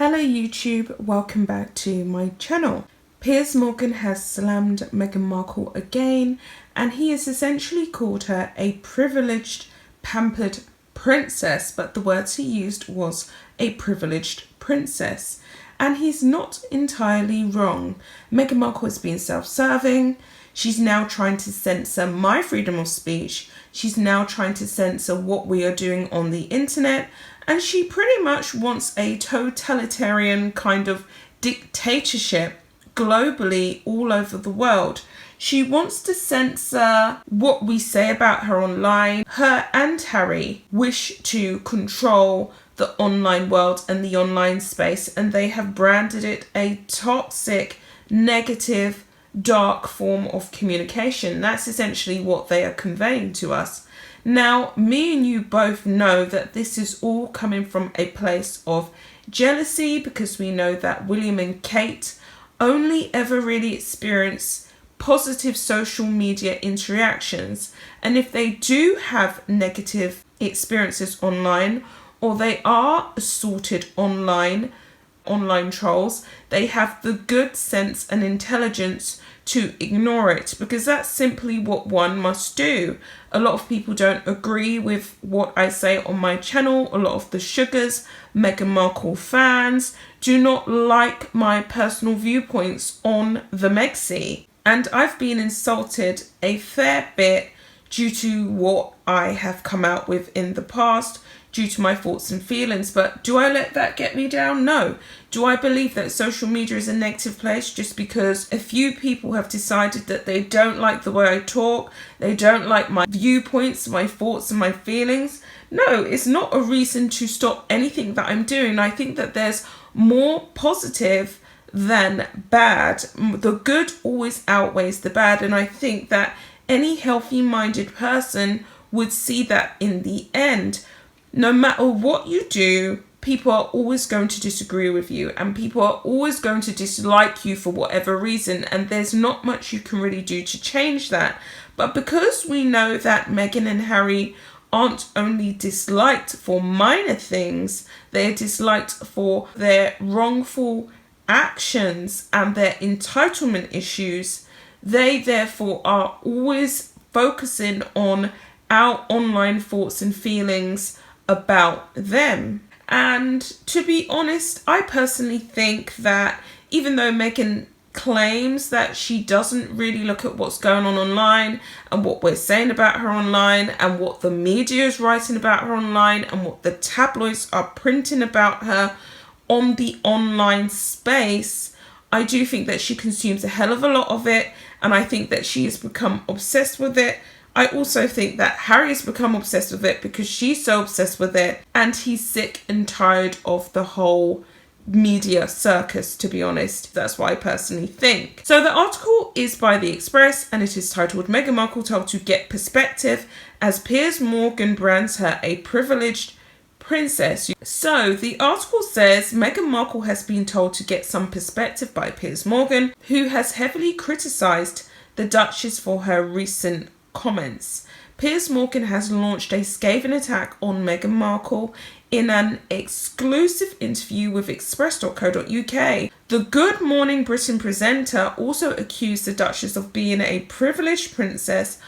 Hello YouTube, welcome back to my channel. Piers Morgan has slammed Meghan Markle again, and he has essentially called her a privileged, pampered princess, but the words he used was a privileged princess. And he's not entirely wrong. Meghan Markle has been self-serving. She's now trying to censor my freedom of speech. She's now trying to censor what we are doing on the internet. And she pretty much wants a totalitarian kind of dictatorship globally all over the world. She wants to censor what we say about her online. Her and Harry wish to control the online world and the online space, and they have branded it a toxic, negative, dark form of communication. That's essentially what they are conveying to us. Now, me and you both know that this is all coming from a place of jealousy, because we know that William and Kate only ever really experience positive social media interactions. And if they do have negative experiences online, or they are assaulted online trolls, they have the good sense and intelligence to ignore it, because that's simply what one must do. A lot of people don't agree with what I say on my channel. A lot of the sugars, Meghan Markle fans, do not like my personal viewpoints on the Megxi. And I've been insulted a fair bit due to what I have come out with in the past, due to my thoughts and feelings. But do I let that get me down? No. Do I believe that social media is a negative place just because a few people have decided that they don't like the way I talk, they don't like my viewpoints, my thoughts and my feelings? No, it's not a reason to stop anything that I'm doing. I think that there's more positive than bad. The good always outweighs the bad, and I think that any healthy-minded person would see that in the end. No matter what you do, people are always going to disagree with you, and people are always going to dislike you for whatever reason, and there's not much you can really do to change that. But because we know that Meghan and Harry aren't only disliked for minor things, they're disliked for their wrongful actions and their entitlement issues, they therefore are always focusing on our online thoughts and feelings about them. And to be honest, I personally think that even though Meghan claims that she doesn't really look at what's going on online and what we're saying about her online and what the media is writing about her online and what the tabloids are printing about her on the online space, I do think that she consumes a hell of a lot of it, and I think that she has become obsessed with it. I also think that Harry has become obsessed with it because she's so obsessed with it, and he's sick and tired of the whole media circus, to be honest. That's what I personally think. So the article is by The Express, and it is titled "Meghan Markle Told to Get Perspective as Piers Morgan Brands Her a Privileged Princess." So the article says Meghan Markle has been told to get some perspective by Piers Morgan, who has heavily criticised the Duchess for her recent comments. Piers Morgan has launched a scathing attack on Meghan Markle in an exclusive interview with express.co.uk. The Good Morning Britain presenter also accused the Duchess of being a privileged princess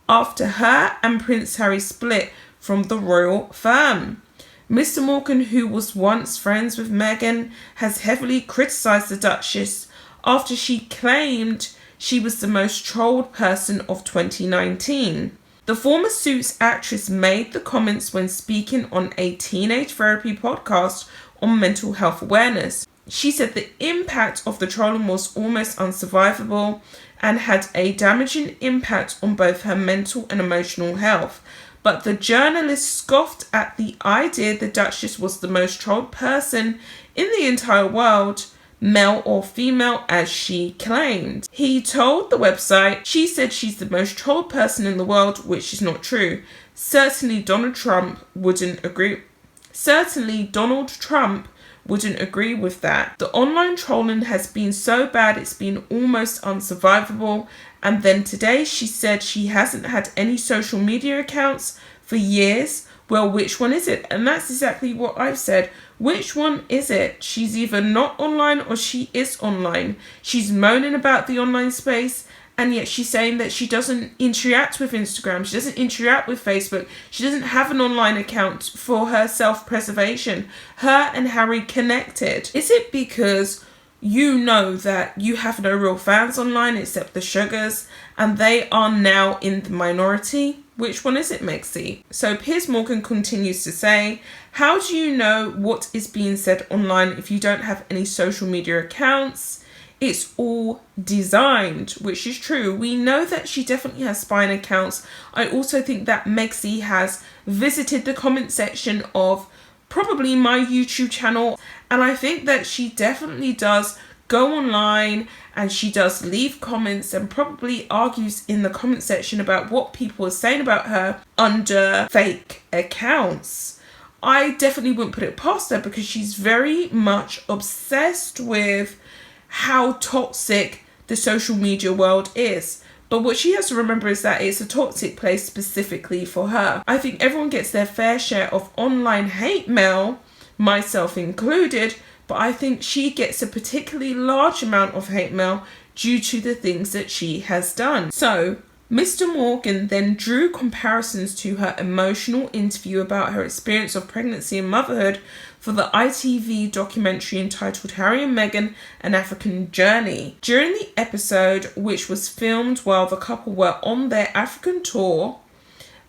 after her and Prince Harry split from the royal firm. Mr. Morgan, who was once friends with Meghan, has heavily criticised the Duchess after she claimed she was the most trolled person of 2019. The former Suits actress made the comments when speaking on a teenage therapy podcast on mental health awareness. She said the impact of the trolling was almost unsurvivable and had a damaging impact on both her mental and emotional health. But the journalist scoffed at the idea the Duchess was the most trolled person in the entire world, male or female, as she claimed. He told the website, "She said she's the most trolled person in the world, which is not true. Certainly Donald Trump wouldn't agree with that. The online trolling has been so bad it's been almost unsurvivable." And then today she said she hasn't had any social media accounts for years, Well, which one is it? And that's exactly what I've said. Which one is it? She's either not online or she is online. She's moaning about the online space, and yet she's saying that she doesn't interact with Instagram. She doesn't interact with Facebook. She doesn't have an online account for her self-preservation. Her and Harry connected. Is it because you know that you have no real fans online except the Sugars, and they are now in the minority? Which one is it, Megxie? So Piers Morgan continues to say, how do you know what is being said online if you don't have any social media accounts? It's all designed, which is true. We know that she definitely has spying accounts. I also think that Megxie has visited the comment section of probably my YouTube channel, and I think that she definitely does go online and she does leave comments and probably argues in the comment section about what people are saying about her under fake accounts. I definitely wouldn't put it past her because she's very much obsessed with how toxic the social media world is. But what she has to remember is that it's a toxic place specifically for her. I think everyone gets their fair share of online hate mail, myself included, but I think she gets a particularly large amount of hate mail due to the things that she has done. So Mr. Morgan then drew comparisons to her emotional interview about her experience of pregnancy and motherhood for the ITV documentary entitled Harry and Meghan, An African Journey. During the episode, which was filmed while the couple were on their African tour,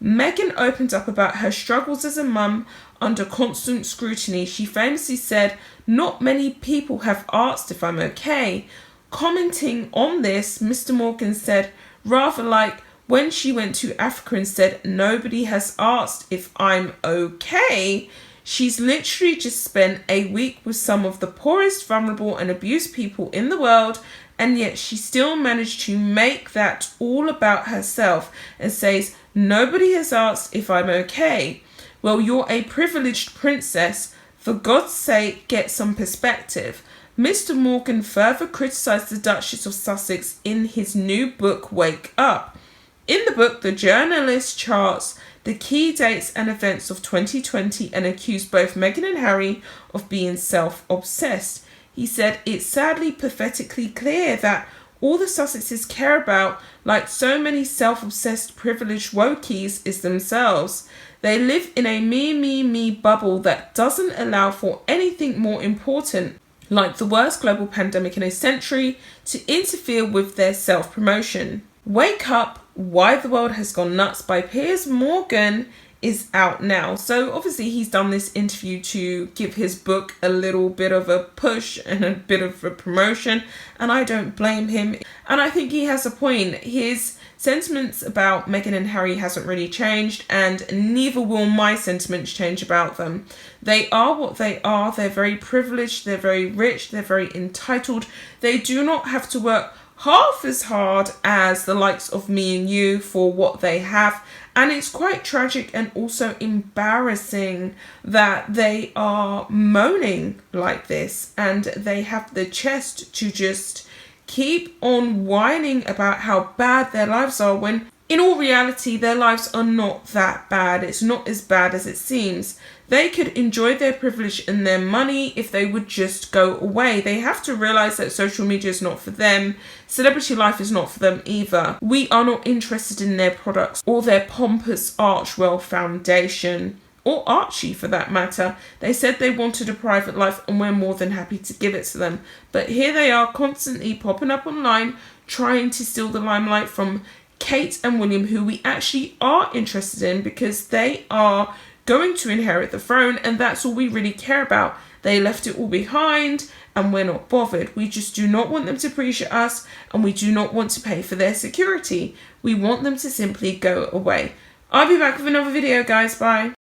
Meghan opened up about her struggles as a mum under constant scrutiny. She famously said, "Not many people have asked if I'm okay." Commenting on this, Mr. Morgan said, rather like when she went to Africa and said, "Nobody has asked if I'm okay," she's literally just spent a week with some of the poorest, vulnerable and abused people in the world, and yet she still managed to make that all about herself and says, "Nobody has asked if I'm okay." Well, you're a privileged princess. For God's sake, get some perspective. Mr. Morgan further criticised the Duchess of Sussex in his new book, Wake Up. In the book, the journalist charts the key dates and events of 2020 and accused both Meghan and Harry of being self-obsessed. He said, "It's sadly pathetically clear that all the Sussexes care about, like so many self-obsessed privileged wokies, is themselves. They live in a me bubble that doesn't allow for anything more important, like the worst global pandemic in a century, to interfere with their self-promotion." Wake Up, Why the World Has Gone Nuts by Piers Morgan is out now. So obviously he's done this interview to give his book a little bit of a push and a bit of a promotion, and I don't blame him. And I think he has a point. His sentiments about Meghan and Harry hasn't really changed, and neither will my sentiments change about them. They are what they are. They're very privileged, they're very rich, they're very entitled. They do not have to work half as hard as the likes of me and you for what they have. And it's quite tragic and also embarrassing that they are moaning like this and they have the chest to just keep on whining about how bad their lives are, when in all reality their lives are not that bad. It's not as bad as it seems. They could enjoy their privilege and their money if they would just go away. They have to realise that social media is not for them. Celebrity life is not for them either. We are not interested in their products or their pompous Archwell Foundation, or Archie for that matter. They said they wanted a private life and we're more than happy to give it to them. But here they are constantly popping up online trying to steal the limelight from Kate and William, who we actually are interested in because they are going to inherit the throne, and that's all we really care about. They left it all behind and we're not bothered. We just do not want them to pressure us, and we do not want to pay for their security. We want them to simply go away. I'll be back with another video, guys. Bye.